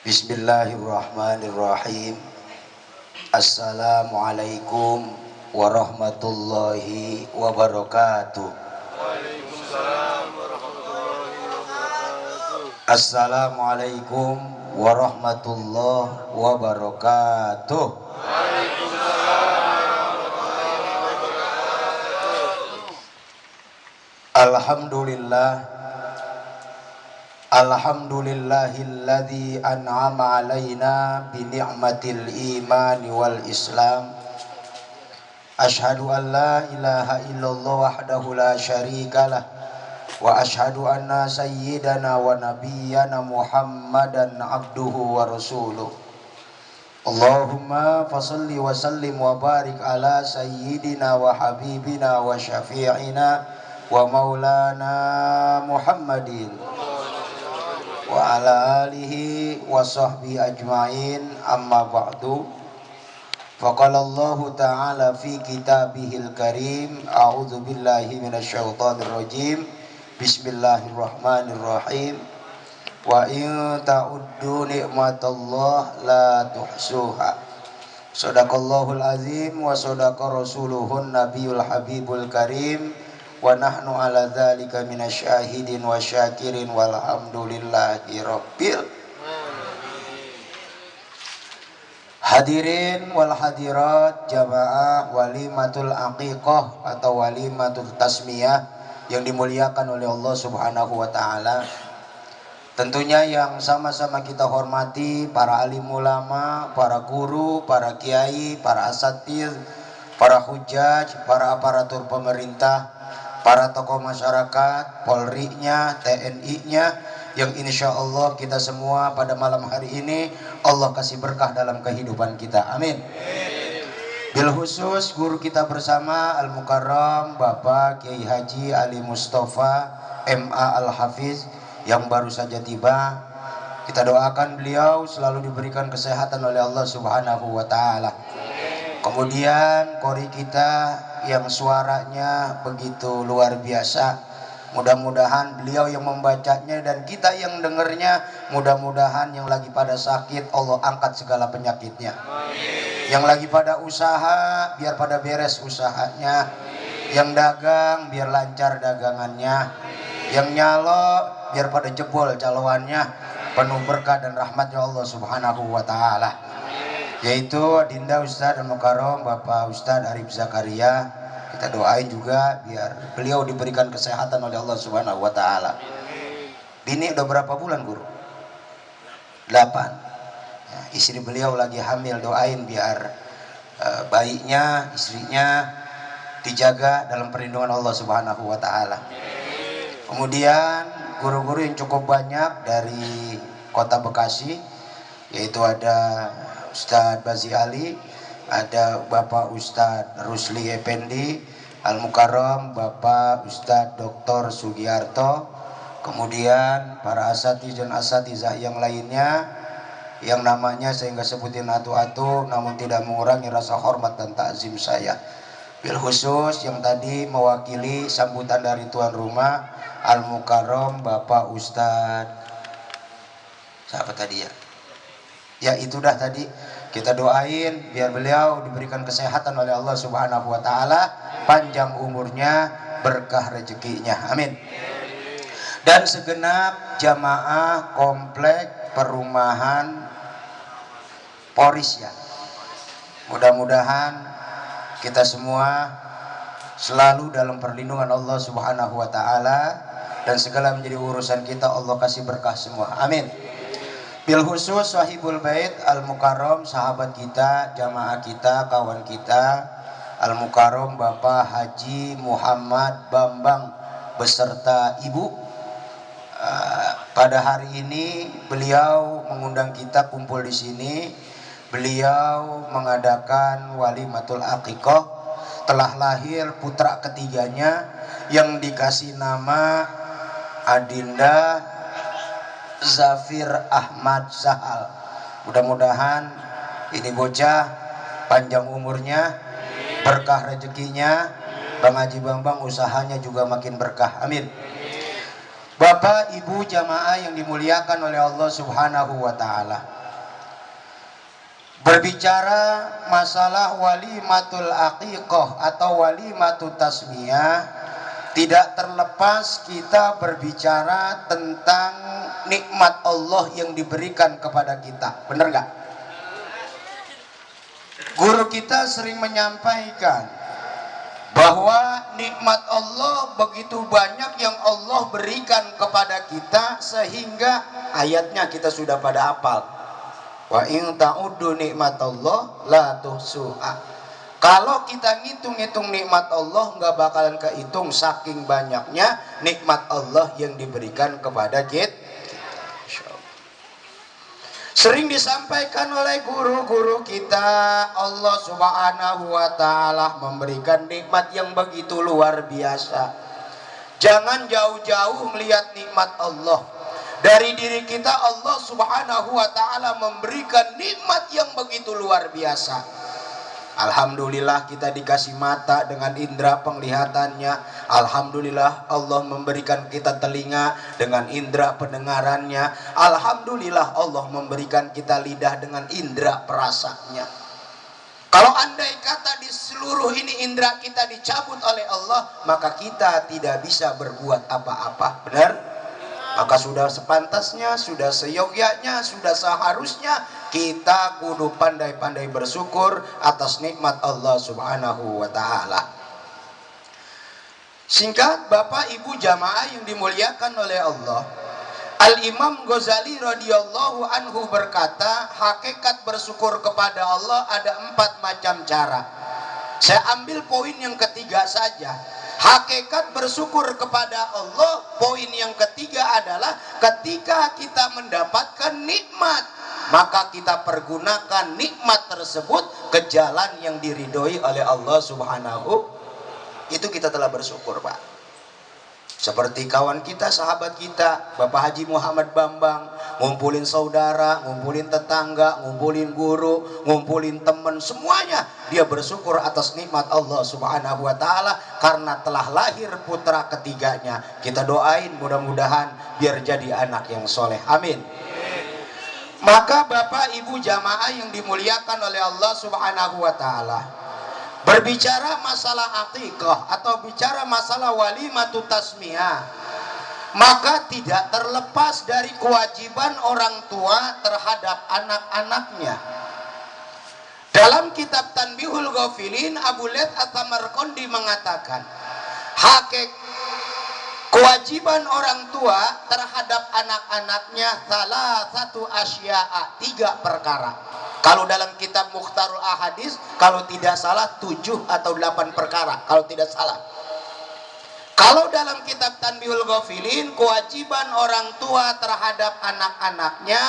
Bismillahirrahmanirrahim. Assalamualaikum warahmatullahi wabarakatuh. Waalaikumsalam warahmatullahi wabarakatuh. Assalamualaikum warahmatullahi wabarakatuh. Waalaikumsalam warahmatullahi wabarakatuh. Alhamdulillahilladzi an'ama alaina bi ni'matil imani wal islam. Asyhadu an la ilaha illallah wahdahu la syarikalah wa asyhadu anna sayyidana wa nabiyyana Muhammadan abduhu wa rasuluh. Allahumma fasalli wa sallim wa barik ala sayyidina wa habibina wa syafi'ina wa maulana Muhammadin wa ala alihi wa sahbihi ajma'in, amma ba'du. Faqala Allah ta'ala fi kitabihil karim, a'udzu billahi minasyaitonir rajim. Bismillahirrahmanirrahim. Wa in ta'uddu ni'matallah la tuhsuha. Shadaqallahul azim wa shadaqa rasuluhun nabiyul habibul karim. Wa nahnu ala dzalika minasyahidin wa syakirin walhamdulillahi rabbil. Hadirin wal hadirat jamaah walimatul aqiqah atau walimatul tasmiyah yang dimuliakan oleh Allah Subhanahu wa taala. Tentunya yang sama-sama kita hormati para alim ulama, para guru, para kiai, para asatidz, para hujjaj, para aparatur pemerintah, para tokoh masyarakat, Polri-nya, TNI-nya, yang insya Allah kita semua pada malam hari ini Allah kasih berkah dalam kehidupan kita. Amin. Bil khusus guru kita bersama Al-Mukarram Bapak Kiai Haji Ali Mustafa MA Al-Hafiz yang baru saja tiba. Kita doakan beliau selalu diberikan kesehatan oleh Allah Subhanahu wa taala. Kemudian qori kita yang suaranya begitu luar biasa, mudah-mudahan beliau yang membacanya dan kita yang dengarnya, mudah-mudahan yang lagi pada sakit Allah angkat segala penyakitnya. Amin. Yang lagi pada usaha biar pada beres usahanya. Amin. Yang dagang biar lancar dagangannya. Amin. Yang nyalo biar pada jebol caloannya, penuh berkah dan rahmatnya Allah Subhanahu wa taala. Yaitu Dinda Ustadz Al-Mukarram Bapak Ustadz Arif Zakaria. Kita doain juga biar beliau diberikan kesehatan oleh Allah Subhanahu wa taala. Bini udah berapa bulan, Guru? 8. Ya, istri beliau lagi hamil, doain biar bayinya, istrinya dijaga dalam perlindungan Allah Subhanahu wa taala. Kemudian guru-guru yang cukup banyak dari Kota Bekasi, yaitu ada Ustadz Bazi Ali, ada Bapak Ustadz Rusli Effendi, Al-Mukarram Bapak Ustadz Dr. Sugiarto, kemudian para asatiz dan asatizah yang lainnya yang namanya saya nggak sebutin atu-atu, namun tidak mengurangi rasa hormat dan takzim saya. Bil khusus yang tadi mewakili sambutan dari tuan rumah Al-Mukarram Bapak Ustadz siapa tadi ya? Ya itu dah tadi kita doain biar beliau diberikan kesehatan oleh Allah Subhanahu wa taala, panjang umurnya, berkah rezekinya. Amin. Dan segenap jamaah komplek perumahan Poris ya. Mudah-mudahan kita semua selalu dalam perlindungan Allah Subhanahu wa taala dan segala menjadi urusan kita Allah kasih berkah semua. Amin. Bil khusus sahibul bait Al-Mukarram, sahabat kita, jamaah kita, kawan kita Al-Mukarram Bapak Haji Muhammad Bambang beserta Ibu. Pada hari ini beliau mengundang kita kumpul di sini. Beliau mengadakan walimatul aqiqah. Telah lahir putra ketiganya yang dikasih nama Adinda Zafir Ahmad Sahal. Mudah-mudahan ini bocah panjang umurnya, berkah rezekinya, Bang Haji Bambang usahanya juga makin berkah. Amin. Bapak, Ibu, jamaah yang dimuliakan oleh Allah Subhanahu wa taala. Berbicara masalah walimatul aqiqah atau walimatul tasmiyah, tidak terlepas kita berbicara tentang nikmat Allah yang diberikan kepada kita. Benar nggak? Guru kita sering menyampaikan bahwa nikmat Allah begitu banyak yang Allah berikan kepada kita, sehingga ayatnya kita sudah pada hafal. Wa in ta'uddu nikmatallah la tuhsuha. Kalau kita ngitung-ngitung nikmat Allah nggak bakalan kehitung saking banyaknya nikmat Allah yang diberikan kepada kita. Sering disampaikan oleh guru-guru kita, Allah Subhanahu wa taala memberikan nikmat yang begitu luar biasa. Jangan jauh-jauh melihat nikmat Allah. Dari diri kita Allah Subhanahu wa taala memberikan nikmat yang begitu luar biasa. Alhamdulillah kita dikasih mata dengan indera penglihatannya. Alhamdulillah Allah memberikan kita telinga dengan indera pendengarannya. Alhamdulillah Allah memberikan kita lidah dengan indera perasanya. Kalau andai kata di seluruh ini indera kita dicabut oleh Allah, maka kita tidak bisa berbuat apa-apa. Benar? Maka sudah sepantasnya, sudah seyogyanya, sudah seharusnya kita kudu pandai-pandai bersyukur atas nikmat Allah Subhanahu wa taala. Singkat, Bapak Ibu jamaah yang dimuliakan oleh Allah, Al-Imam Ghazali radhiyallahu anhu berkata, hakikat bersyukur kepada Allah ada 4 macam cara. Saya ambil poin yang ketiga saja. Hakikat bersyukur kepada Allah, poin yang ketiga adalah ketika kita mendapatkan nikmat, maka kita pergunakan nikmat tersebut ke jalan yang diridhoi oleh Allah Subhanahu. Itu kita telah bersyukur, Pak. Seperti kawan kita, sahabat kita, Bapak Haji Muhammad Bambang, ngumpulin saudara, ngumpulin tetangga, ngumpulin guru, ngumpulin teman, semuanya dia bersyukur atas nikmat Allah Subhanahu wa taala karena telah lahir putra ketiganya. Kita doain mudah-mudahan biar jadi anak yang soleh. Amin. Maka Bapak Ibu jamaah yang dimuliakan oleh Allah Subhanahu wa taala, berbicara masalah aqiqah atau bicara masalah walimatut tasmiyah, maka tidak terlepas dari kewajiban orang tua terhadap anak-anaknya. Dalam kitab Tanbihul Ghafilin, Abu Laith At-Tamarqandi mengatakan, kewajiban orang tua terhadap anak-anaknya salah satu asya'a, 3 perkara. Kalau dalam kitab Mukhtarul Ahadis, kalau tidak salah 7 atau 8 perkara, kalau tidak salah. Kalau dalam kitab Tanbihul Ghafilin, kewajiban orang tua terhadap anak-anaknya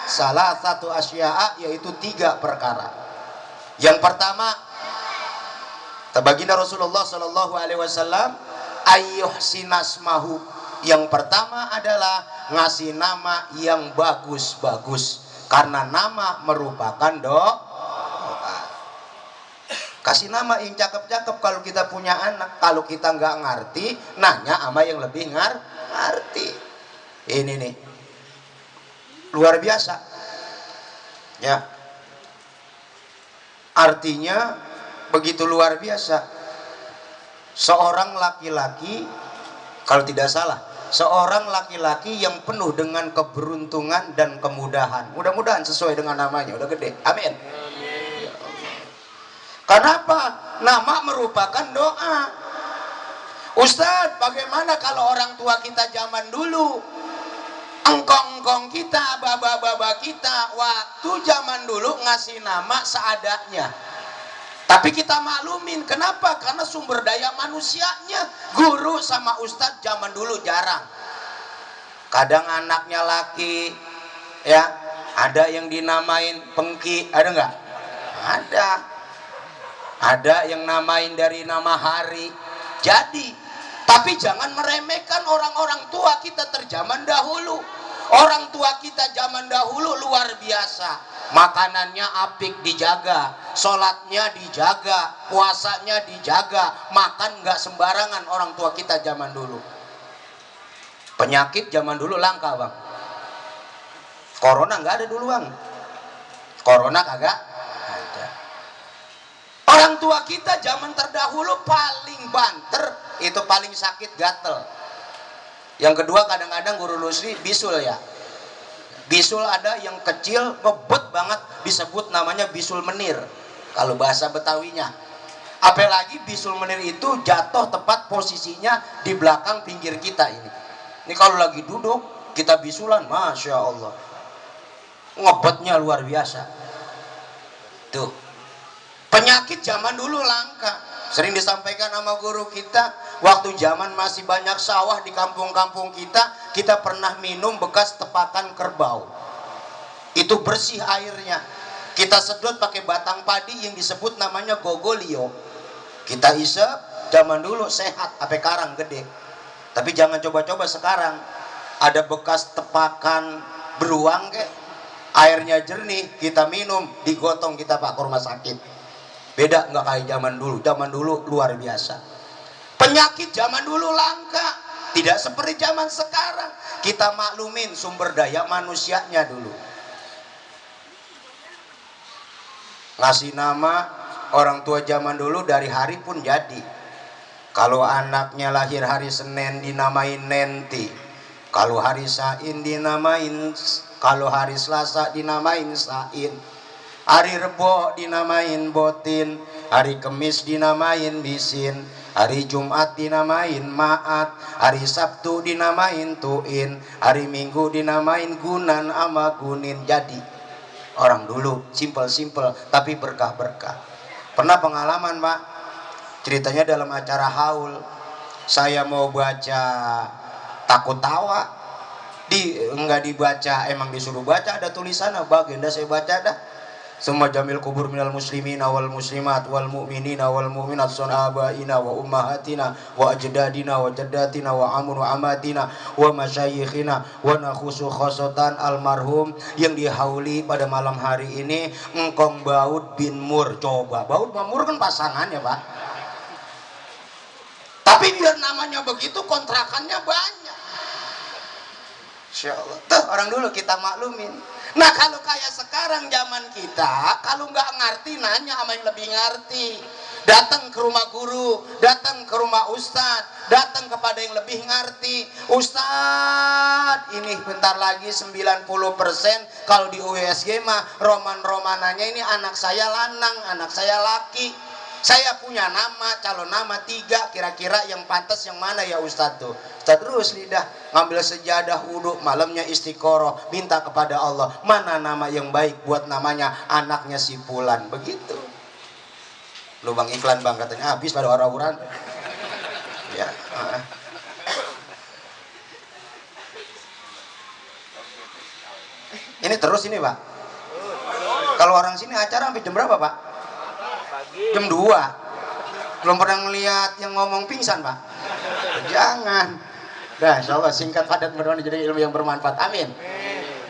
salah satu asya'a, yaitu 3 perkara. Yang pertama, baginda Rasulullah Shallallahu Alaihi Wasallam, ayyuhsinasmahu. Yang pertama adalah ngasih nama yang bagus-bagus, karena nama merupakan doa. Kasih nama yang cakep-cakep kalau kita punya anak. Kalau kita nggak ngerti, nanya sama yang lebih ngerti. Ini nih luar biasa ya, artinya begitu luar biasa. Seorang laki-laki, kalau tidak salah, seorang laki-laki yang penuh dengan keberuntungan dan kemudahan. Mudah-mudahan sesuai dengan namanya, udah gede. Amin. Kenapa? Nama merupakan doa. Ustadz, bagaimana kalau orang tua kita zaman dulu, engkong-engkong kita, baba-baba kita, waktu zaman dulu ngasih nama seadanya. Tapi kita maklumin, kenapa? Karena sumber daya manusianya, guru sama ustadz zaman dulu jarang. Kadang anaknya laki, ya, ada yang dinamain Pengki, ada nggak? Ada. Ada yang namain dari nama hari. Jadi, tapi jangan meremehkan orang-orang tua kita terzaman dahulu. Orang tua kita zaman dahulu luar biasa. Makanannya apik dijaga, sholatnya dijaga, puasanya dijaga, makan nggak sembarangan orang tua kita zaman dulu. Penyakit zaman dulu langka bang. Corona nggak ada dulu bang. Corona kagak ada. Orang tua kita zaman terdahulu paling banter, itu paling sakit gatel. Yang kedua kadang-kadang guru lusri bisul ya. Bisul ada yang kecil ngebet banget, disebut namanya bisul menir kalau bahasa Betawinya. Apalagi bisul menir itu jatuh tepat posisinya di belakang pinggir kita ini. Ini kalau lagi duduk kita bisulan, masya Allah, ngebetnya luar biasa. Tuh, penyakit zaman dulu langka. Sering disampaikan sama guru kita, waktu zaman masih banyak sawah di kampung-kampung kita pernah minum bekas tepakan kerbau. Itu bersih airnya. Kita sedot pakai batang padi yang disebut namanya gogolio. Kita isep, zaman dulu sehat, sampai karang gede. Tapi jangan coba-coba sekarang. Ada bekas tepakan beruang kek, airnya jernih, kita minum, digotong kita pak ke rumah sakit. Beda nggak kayak zaman dulu. Zaman dulu luar biasa. Penyakit zaman dulu langka, tidak seperti zaman sekarang. Kita maklumin sumber daya manusianya dulu. Ngasih nama orang tua zaman dulu dari hari pun jadi. Kalau anaknya lahir hari Senin dinamain Nenti, kalau hari Sain dinamain, kalau hari Selasa dinamain Sain, hari Rebo dinamain Botin, hari Kemis dinamain Bisin, hari Jumat dinamain Maat, hari Sabtu dinamain Tuin, hari Minggu dinamain Gunan ama Gunin. Jadi orang dulu simpel-simpel tapi berkah-berkah. Pernah pengalaman pak, ceritanya dalam acara haul, saya mau baca takut tawa, enggak dibaca, emang disuruh baca, ada tulisan baginda saya baca dah. Semua jamil kubur minal muslimin wal muslimat wal mu'minina wal mu'minat sun abaina wa ummahatina wa ajdadina wa jaddatina wa amun wa amatina wa masyayikhina wa nakhusu khosotan almarhum yang dihauli pada malam hari ini Engkong Baud bin Mur. Coba Baud bin Mur kan pasangannya pak, tapi biar namanya begitu kontrakannya banyak. Insya Allah. Tuh orang dulu kita maklumin. Nah kalau kayak sekarang zaman kita, kalau nggak ngerti nanya sama yang lebih ngerti. Datang ke rumah guru, datang ke rumah ustadz, datang kepada yang lebih ngerti. Ustadz, ini bentar lagi 90% kalau di USG mah roman-romananya ini anak saya lanang, anak saya laki. Saya punya nama, calon nama 3, kira-kira yang pantas yang mana ya Ustadz tuh? Ustadz terus lidah, ngambil sejadah wudhu, malamnya istiqoroh, minta kepada Allah, mana nama yang baik buat namanya anaknya si Fulan, begitu. Lu bang iklan bang, katanya habis pada orang-orang. Ya. Ini terus ini pak. Kalau orang sini acara sampai jam berapa pak? Jam 2. Belum pernah ngelihat yang ngomong pingsan pak. Jangan. Dah insya Allah singkat padat, mudah-mudahan jadi ilmu yang bermanfaat. Amin.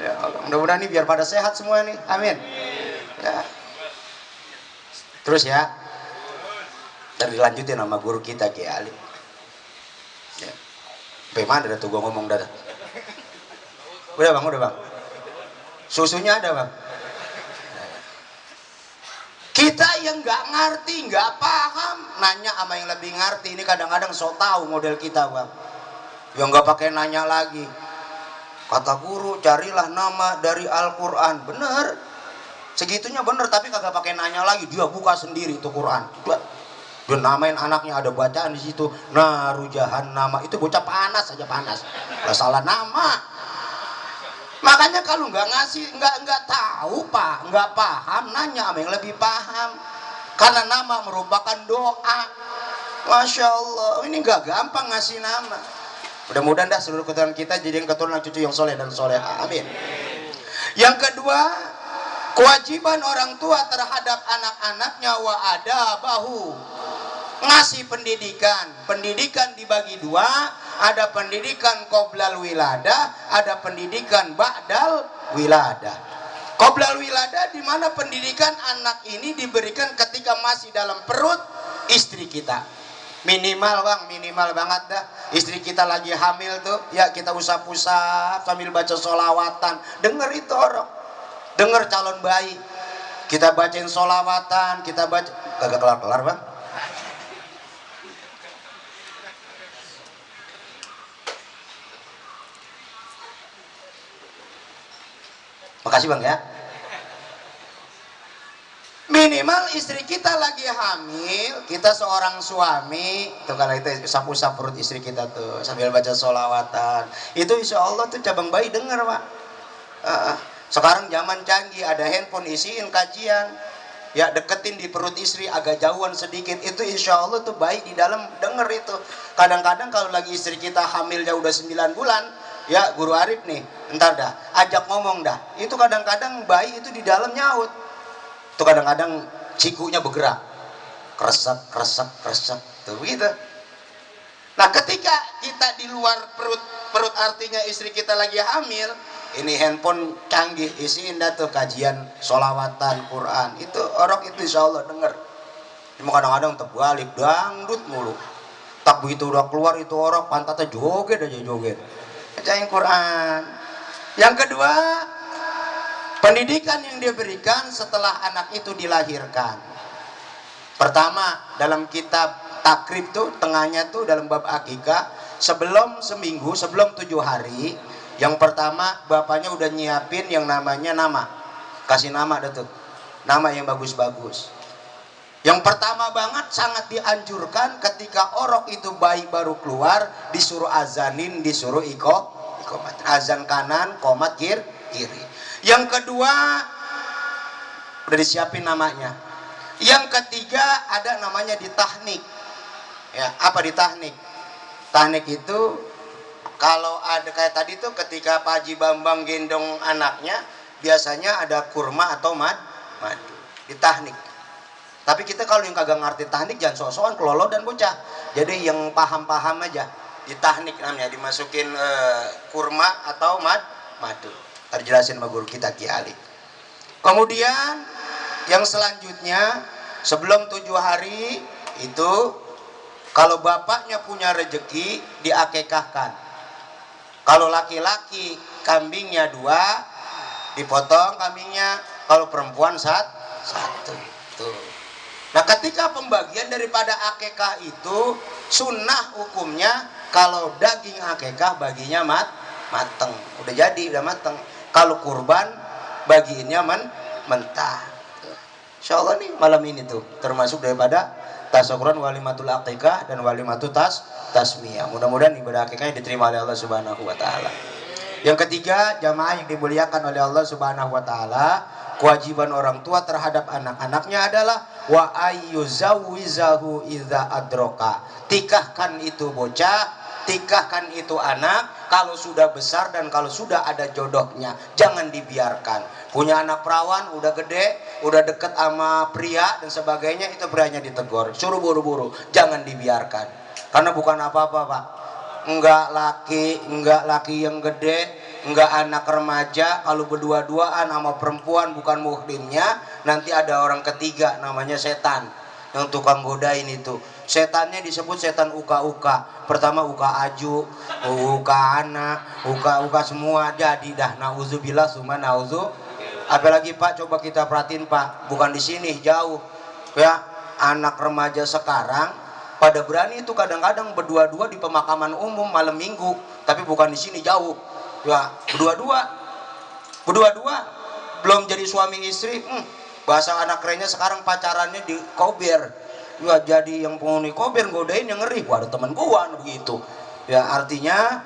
Ya Allah, mudah-mudahan ini biar pada sehat semua nih. Amin. Ya. Terus ya. Dan dilanjutin sama guru kita Kiai Alim. Ya. Bagaimana dah tuh gua ngomong dah. Udah bang. Susunya ada bang. Kita yang nggak ngerti, nggak paham, nanya sama yang lebih ngerti. Ini kadang-kadang so tahu model kita bang. Yang nggak pakai nanya lagi. Kata guru, carilah nama dari Al-Quran. Bener, segitunya bener. Tapi kagak pakai nanya lagi. Dia buka sendiri itu Quran. Dia namain anaknya, ada bacaan di situ. Naru Jahannama. Itu bocah panas aja panas. Gak salah nama. Makanya kalau nggak ngasih, nggak tahu pak, nggak paham, nanya sama yang lebih paham. Karena nama merupakan doa. Masya Allah, ini nggak gampang ngasih nama. Mudah-mudahan dah seluruh keturunan kita jadi keturunan cucu yang soleh dan soleha. Amin. Yang kedua, kewajiban orang tua terhadap anak-anaknya wa adabahu. Ngasih pendidikan. Pendidikan dibagi 2. Ada pendidikan qoblal wiladah, ada pendidikan ba'dal wiladah. Qoblal wiladah di mana pendidikan anak ini diberikan ketika masih dalam perut istri kita. Minimal bang, minimal banget dah. Istri kita lagi hamil tuh, ya kita usap-usap sambil baca sholawatan. Dengar itu orang, dengar calon bayi. Kita bacain sholawatan, kita baca, kagak kelar-kelar bang. Makasih bang ya. Minimal istri kita lagi hamil, kita seorang suami tuh, kalau itu usap-usap perut istri kita tuh sambil baca sholawatan, itu insya Allah tuh cabang bayi denger pak. Sekarang zaman canggih, ada handphone, isiin kajian, ya deketin di perut istri agak jauhan sedikit, itu insya Allah tuh bayi di dalam denger itu. Kadang-kadang kalau lagi istri kita hamilnya udah 9 bulan, ya guru Arif nih, entar dah ajak ngomong dah, itu kadang-kadang bayi itu di dalam nyaut. Itu kadang-kadang cikunya bergerak, kresek tuh begitu. Nah ketika kita di luar perut artinya istri kita lagi hamil, ini handphone canggih, isiin dah tuh kajian sholawatan Quran, itu orang itu insya Allah denger. Cuma kadang-kadang terbalik, dangdut mulu. Tak begitu udah keluar itu orang pantatnya joget aja joget, bacain Quran. Yang kedua, pendidikan yang diberikan setelah anak itu dilahirkan. Pertama, dalam kitab takrib tuh tengahnya tuh dalam bab akikah, sebelum seminggu, sebelum 7 hari, yang pertama bapaknya udah nyiapin yang namanya nama. Kasih nama dah tuh, nama yang bagus-bagus. Yang pertama banget sangat dianjurkan ketika orok itu bayi baru keluar, disuruh azanin, disuruh ikomat. Azan kanan, komat kiri. Yang kedua udah disiapin namanya. Yang ketiga ada namanya ditahnik. Ya, apa ditahnik? Tahnik itu kalau ada kayak tadi tuh ketika Pak Haji Bambang gendong anaknya, biasanya ada kurma atau madu. Ditahnik. Tapi kita kalau yang kagak ngerti tahnik jangan sok-sokan kelolo dan bocah. Jadi yang paham-paham aja. Ditahnik namanya, dimasukin kurma atau madu. Terjelasin sama guru kita Ki Ali. Kemudian yang selanjutnya sebelum 7 hari itu kalau bapaknya punya rezeki diakekahkan. Kalau laki-laki kambingnya 2 dipotong kambingnya, kalau perempuan 1. Tuh. Nah ketika pembagian daripada akekah itu sunnah hukumnya kalau daging akekah baginya mateng, udah jadi, udah mateng. Kalau kurban bagiinnya mentah. Insya Allah nih malam ini tuh termasuk daripada tasawuran walimatul akikah dan walimatul tasmiyah. Mudah-mudahan ibadah akikahnya diterima oleh Allah Subhanahu wa taala. Yang ketiga, jamaah yang dimuliakan oleh Allah Subhanahu wa taala, kewajiban orang tua terhadap anak-anaknya adalah wa ayyuzawizahu idza adroka. Tikahkan itu bocah, tikahkan itu anak kalau sudah besar dan kalau sudah ada jodohnya. Jangan dibiarkan. Punya anak perawan udah gede, udah deket sama pria dan sebagainya, itu prianya ditegur, suruh buru-buru, jangan dibiarkan. Karena bukan apa-apa pak, enggak laki yang gede, enggak anak remaja, kalau berdua-duaan sama perempuan bukan muhrimnya, nanti ada orang ketiga namanya setan yang tukang godain itu. Setannya disebut setan uka-uka. Pertama uka aju, uka anak, uka semua, jadi dah nauzubillah summa nauzu. Apalagi pak, coba kita perhatiin pak, bukan di sini, jauh ya, anak remaja sekarang pada berani itu kadang-kadang berdua-dua di pemakaman umum malam minggu, tapi bukan di sini, jauh ya, berdua-dua belum jadi suami istri. Bahasa anak kerennya sekarang pacarannya di kober ya, jadi yang penghuni kober godain yang ngeri. Wah, ada teman gua begitu ya. Artinya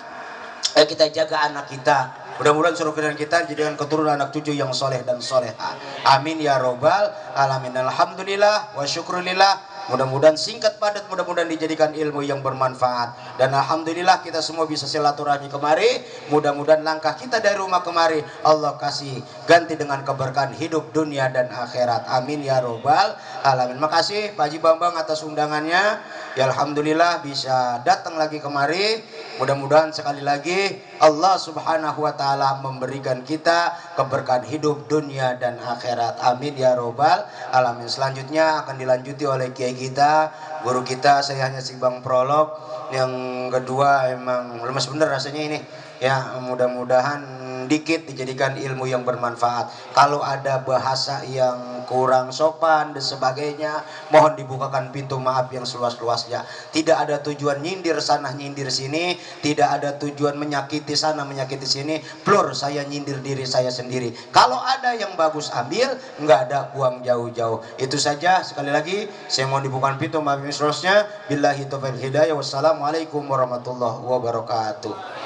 kita jaga anak kita, mudah-mudahan suruh kita jadikan keturunan anak cucu yang soleh dan soleha, amin ya robbal alamin. Alhamdulillah wa syukurillah. Mudah-mudahan singkat padat, mudah-mudahan dijadikan ilmu yang bermanfaat. Dan alhamdulillah kita semua bisa silaturahmi kemari. Mudah-mudahan langkah kita dari rumah kemari Allah kasih ganti dengan keberkahan hidup dunia dan akhirat, amin ya robbal alamin. Makasih Pak Haji Bambang atas undangannya ya, alhamdulillah bisa datang lagi kemari. Mudah-mudahan sekali lagi Allah Subhanahu wa taala memberikan kita keberkahan hidup dunia dan akhirat. Amin ya robbal alamin. Selanjutnya akan dilanjuti oleh kiai kita, guru kita. Saya hanya simbang prolog. Yang kedua emang lemes bener rasanya ini. Ya, mudah-mudahan dikit dijadikan ilmu yang bermanfaat. Kalau ada bahasa yang kurang sopan dan sebagainya, mohon dibukakan pintu maaf yang seluas-luasnya. Tidak ada tujuan nyindir sana nyindir sini, tidak ada tujuan menyakiti sana menyakiti sini. Plur, saya nyindir diri saya sendiri. Kalau ada yang bagus ambil, nggak ada buang jauh-jauh. Itu saja. Sekali lagi saya mohon dibukakan pintu maaf yang seluasnya. Billahi taufiq hidayah. Wassalamualaikum warahmatullahi wabarakatuh.